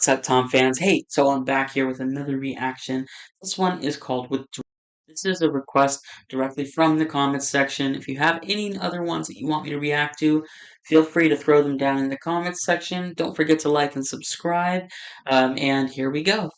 What's up, Tom fans? Hey, so I'm back here with another reaction. This one is called Withdrawals. This is a request directly from the comments section. If you have any other ones that you want me to react to, feel free to throw them down in the comments section. Don't forget to like and subscribe. And here we go.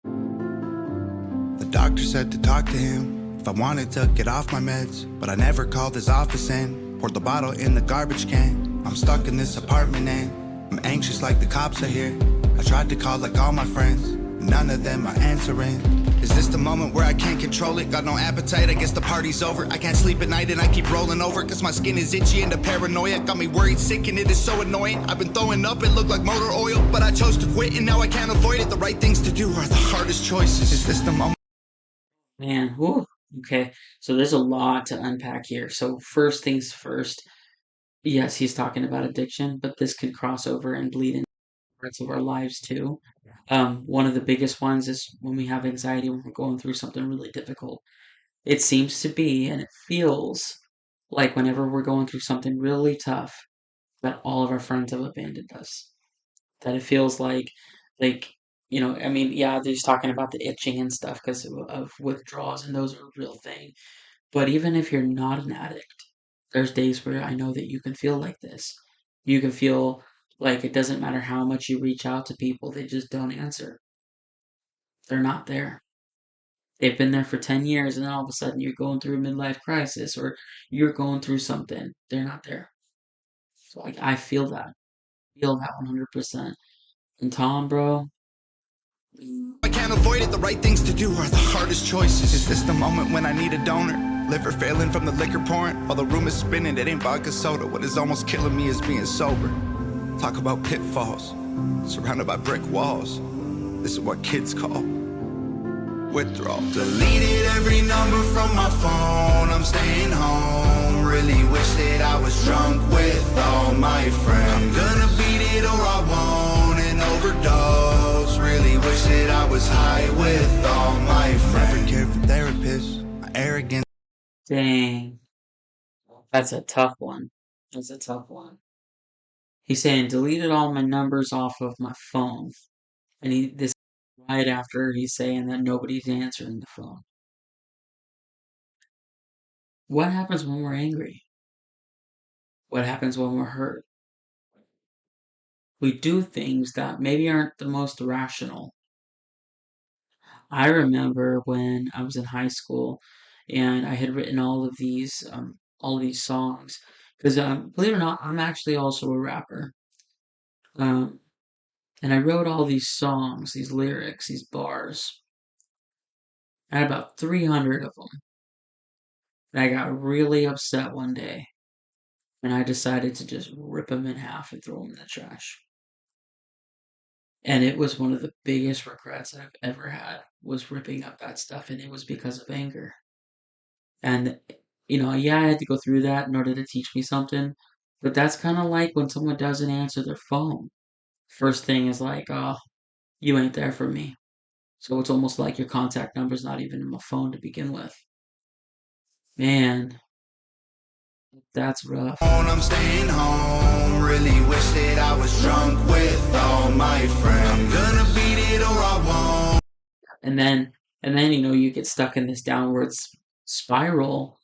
The doctor said to talk to him if I wanted to get off my meds, but I never called his office and poured the bottle in the garbage can. I'm stuck in this apartment and I'm anxious like the cops are here. I tried to call like all my friends, none of them are answering. Is this the moment where I can't control it? Got no appetite, I guess the party's over. I can't sleep at night and I keep rolling over, cause my skin is itchy and the paranoia got me worried, sick, and it is so annoying. I've been throwing up, it looked like motor oil, but I chose to quit and now I can't avoid it. The right things to do are the hardest choices. Is this the moment? Man, whew. Okay, so there's a lot to unpack here. So first things first, yes, he's talking about addiction, but this could cross over and bleed into parts of our lives too. One of the biggest ones is when we have anxiety when we're going through something really difficult. It seems to be, and it feels like whenever we're going through something really tough, that all of our friends have abandoned us. That it feels like, I mean, yeah, they're just talking about the itching and stuff because of withdrawals, and those are a real thing. But even if you're not an addict, there's days where I know that you can feel like this. You can feel like it doesn't matter how much you reach out to people, they just don't answer. They're not there. They've been there for 10 years, and then all of a sudden you're going through a midlife crisis or you're going through something. They're not there. So I feel that. Feel that 100%. And Tom, bro, I can't avoid it, the right things to do are the hardest choices. Is this the moment when I need a donor? Liver failing from the liquor pouring, while the room is spinning, it ain't vodka soda. What is almost killing me is being sober. Talk about pitfalls, surrounded by brick walls. This is what kids call withdrawal. Deleted every number from my phone, I'm staying home. Really wish that I was drunk with all my friends. I'm gonna beat it or I won't and overdose. Really wish that I was high with all my friends. Never cared for therapists, my arrogance. dang, that's a tough one. That's a tough one. He's saying deleted all my numbers off of my phone. And this right after he's saying that nobody's answering the phone. What happens when we're angry? What happens when we're hurt? We do things that maybe aren't the most rational. I remember when I was in high school and I had written all of these songs. Because believe it or not, I'm actually also a rapper. Um, and I wrote all these songs, these lyrics, these bars. I had about 300 of them. And I got really upset one day. And I decided to just rip them in half and throw them in the trash. And it was one of the biggest regrets I've ever had was ripping up that stuff, and it was because of anger. And yeah, I had to go through that in order to teach me something. But that's kind of like when someone doesn't answer their phone. First thing is like, oh, you ain't there for me. So it's almost like your contact number's not even in my phone to begin with. Man, that's rough. I'm staying home. Really wish that I was drunk with all my friends. I'm gonna beat it or I won't. And then you get stuck in this downwards spiral,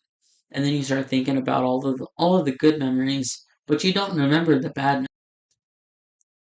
and then you start thinking about all of the good memories, but you don't remember the bad.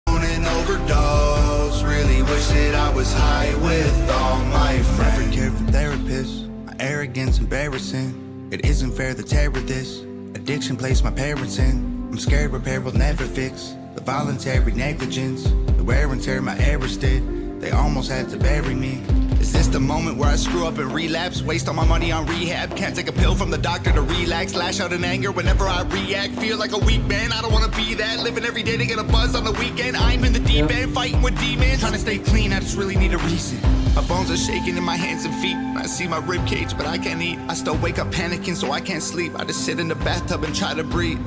An overdose. Really wish that I was high with all my friends. Never cared for therapists. My arrogance embarrassing. It isn't fair to tear with this. Addiction placed my parents in. I'm scared repair will never fix the voluntary negligence, the wear and tear my errors did. They almost had to bury me. Is this the moment where I screw up and relapse? Waste all my money on rehab. Can't take a pill from the doctor to relax. Lash out in anger whenever I react. Feel like a weak man, I don't wanna be that. Living every day to get a buzz on the weekend. I'm in the deep end, fighting with demons. Trying to stay clean, I just really need a reason. My bones are shaking in my hands and feet. I see my rib cage, but I can't eat. I still wake up panicking, so I can't sleep. I just sit in the bathtub and try to breathe.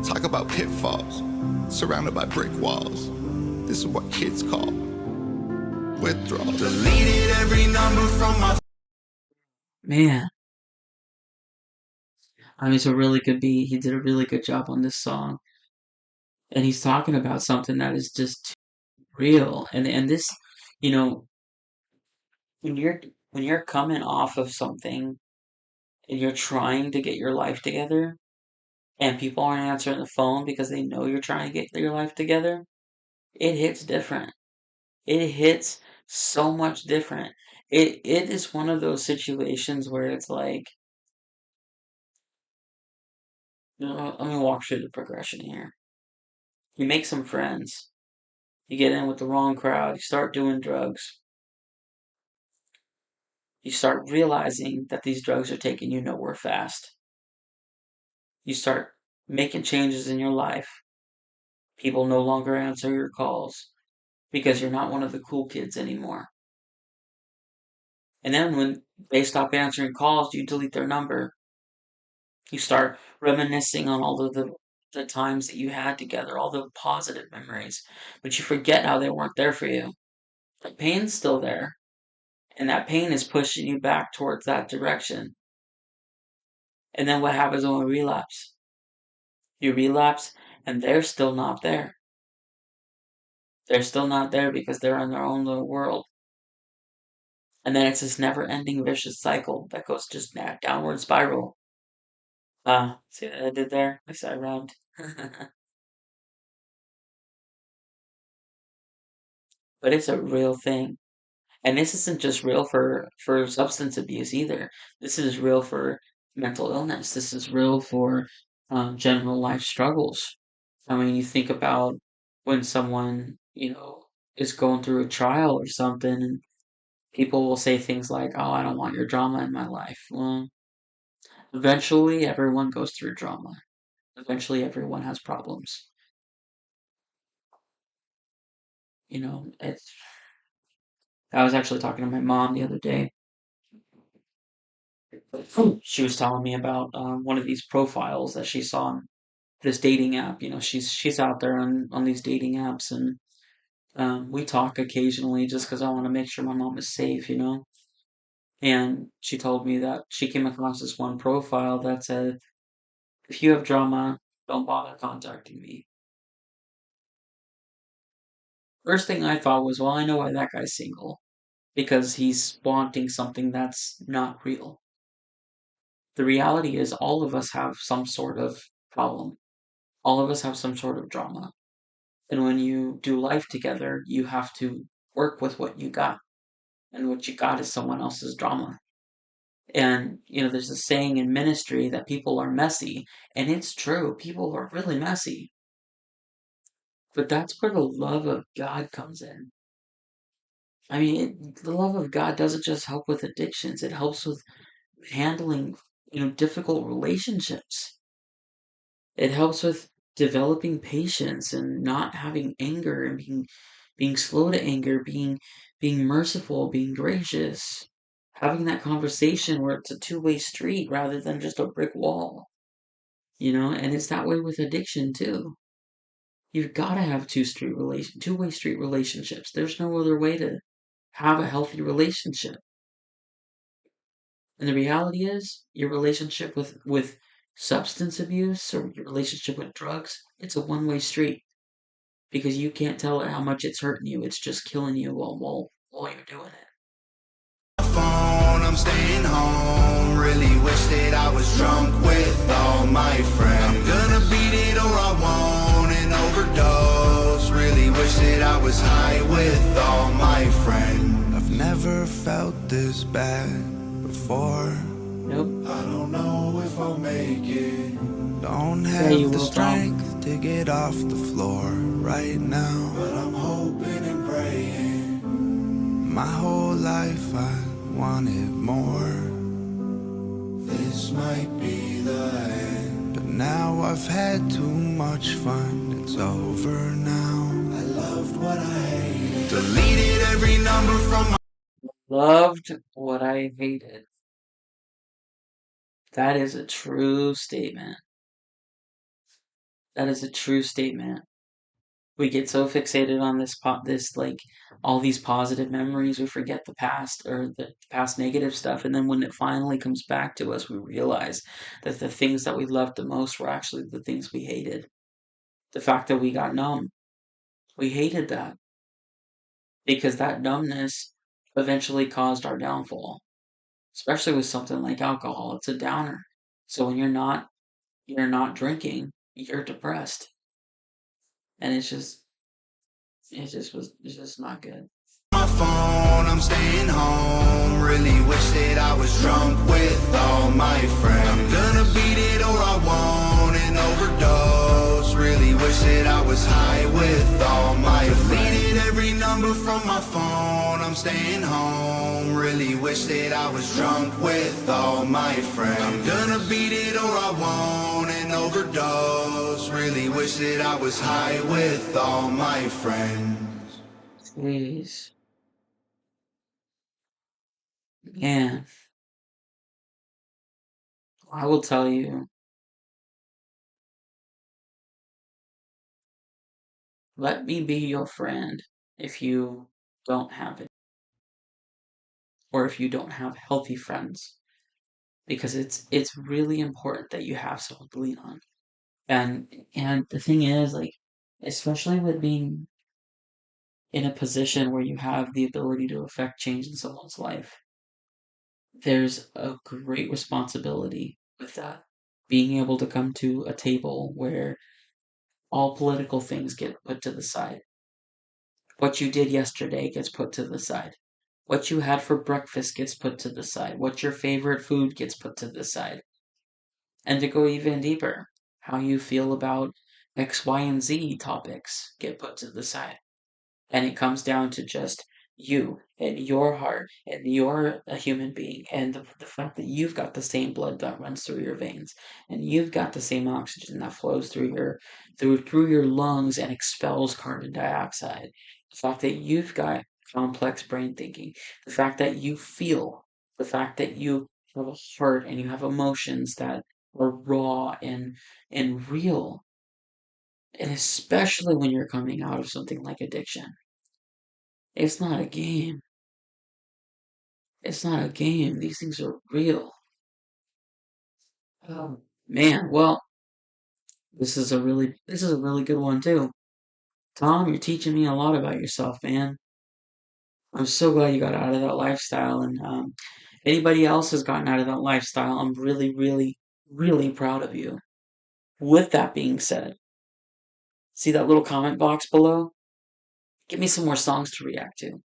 Talk about pitfalls, surrounded by brick walls. This is what kids call withdrawal. Deleted every number from my. Man, I mean, it's a really good beat. He did a really good job on this song. And he's talking about something that is just real. And this, you know, when you're coming off of something and you're trying to get your life together and people aren't answering the phone because they know you're trying to get your life together, it hits different. It hits so much different. It is one of those situations where it's like, let me walk through the progression here. You make some friends. You get in with the wrong crowd. You start doing drugs. You start realizing that these drugs are taking you nowhere fast. You start making changes in your life. People no longer answer your calls because you're not one of the cool kids anymore. And then when they stop answering calls, you delete their number. You start reminiscing on all of the times that you had together, all the positive memories, but you forget how they weren't there for you. The pain's still there, and that pain is pushing you back towards that direction. And then what happens when we relapse? You relapse, and they're still not there. They're still not there because they're in their own little world. And then it's this never ending vicious cycle that goes just that downward spiral. See what I did there? I said I rhymed. But it's a real thing. And this isn't just real for substance abuse either. This is real for mental illness. This is real for general life struggles. I mean, you think about when someone, is going through a trial or something, and people will say things like, "Oh, I don't want your drama in my life." Well, eventually everyone goes through drama. Eventually everyone has problems. It's I was actually talking to my mom the other day. She was telling me about one of these profiles that she saw on this dating app. She's out there on these dating apps, and we talk occasionally just because I want to make sure my mom is safe. And she told me that she came across this one profile that said, "If you have drama, don't bother contacting me." First thing I thought was, well, I know why that guy's single, because he's wanting something that's not real. The reality is, all of us have some sort of problem. All of us have some sort of drama. And when you do life together, you have to work with what you got. And what you got is someone else's drama. And, there's a saying in ministry that people are messy. And it's true. People are really messy. But that's where the love of God comes in. I mean, the love of God doesn't just help with addictions, it helps with handling, difficult relationships. It helps with developing patience and not having anger and being slow to anger, being merciful, being gracious, having that conversation where it's a two-way street rather than just a brick wall. And it's that way with addiction too. You've got to have two-way street relationships. There's no other way to have a healthy relationship. And the reality is, your relationship with substance abuse or your relationship with drugs, it's a one-way street because you can't tell it how much it's hurting you. It's just killing you while you're doing it. Phone, I'm staying home. Really wish that I was drunk with all my friends. I'm gonna beat it or I won't and overdose. Really wish that I was high with all my friends. I've never felt this bad before. Nope. I don't know if I'll make it. Don't Yeah, have you the will, Tom. strength to get off the floor right now, but I'm hoping and praying. My whole life I wanted more. This might be the end, but now I've had too much fun. It's over now. I loved what I hated. Deleted every number from my Loved what I hated. That is a true statement. That is a true statement. We get so fixated on this like all these positive memories, we forget the past or the past negative stuff, and then when it finally comes back to us, we realize that the things that we loved the most were actually the things we hated. The fact that we got numb. We hated that because that numbness eventually caused our downfall, especially with something like alcohol. It's a downer. So when you're not drinking, you're depressed. And it's just not good. My phone, I'm staying home. Really wish that I was drunk with all my friends. I'm gonna beat it or I won't and overdose. Really wish that I was high with all my friends. Deleted every number from my phone. I'm staying home. Really wish that I was drunk with all my friends. I'm gonna beat it or I won't and overdose. Really wish that I was high with all my friends. Jeez. Man, I will tell you, let me be your friend if you don't have it, or if you don't have healthy friends, because it's really important that you have someone to lean on. And the thing is, like, especially with being in a position where you have the ability to affect change in someone's life, there's a great responsibility with that. Being able to come to a table where all political things get put to the side. What you did yesterday gets put to the side. What you had for breakfast gets put to the side. What your favorite food gets put to the side. And to go even deeper, how you feel about X, Y, and Z topics get put to the side. And it comes down to just you and your heart and you're a human being and the fact that you've got the same blood that runs through your veins and you've got the same oxygen that flows through your lungs and expels carbon dioxide. The fact that you've got complex brain thinking, the fact that you feel, the fact that you have a heart and you have emotions that are raw and real, and especially when you're coming out of something like addiction. It's not a game. It's not a game. These things are real. Oh man, well, this is a really good one too. Tom, you're teaching me a lot about yourself, man. I'm so glad you got out of that lifestyle, and anybody else has gotten out of that lifestyle, I'm really, really, really proud of you. With that being said, see that little comment box below? Give me some more songs to react to.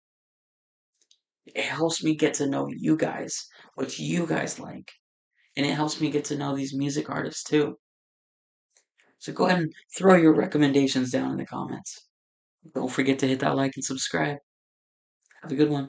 It helps me get to know you guys, what you guys like, and it helps me get to know these music artists too. So go ahead and throw your recommendations down in the comments. Don't forget to hit that like and subscribe. Have a good one.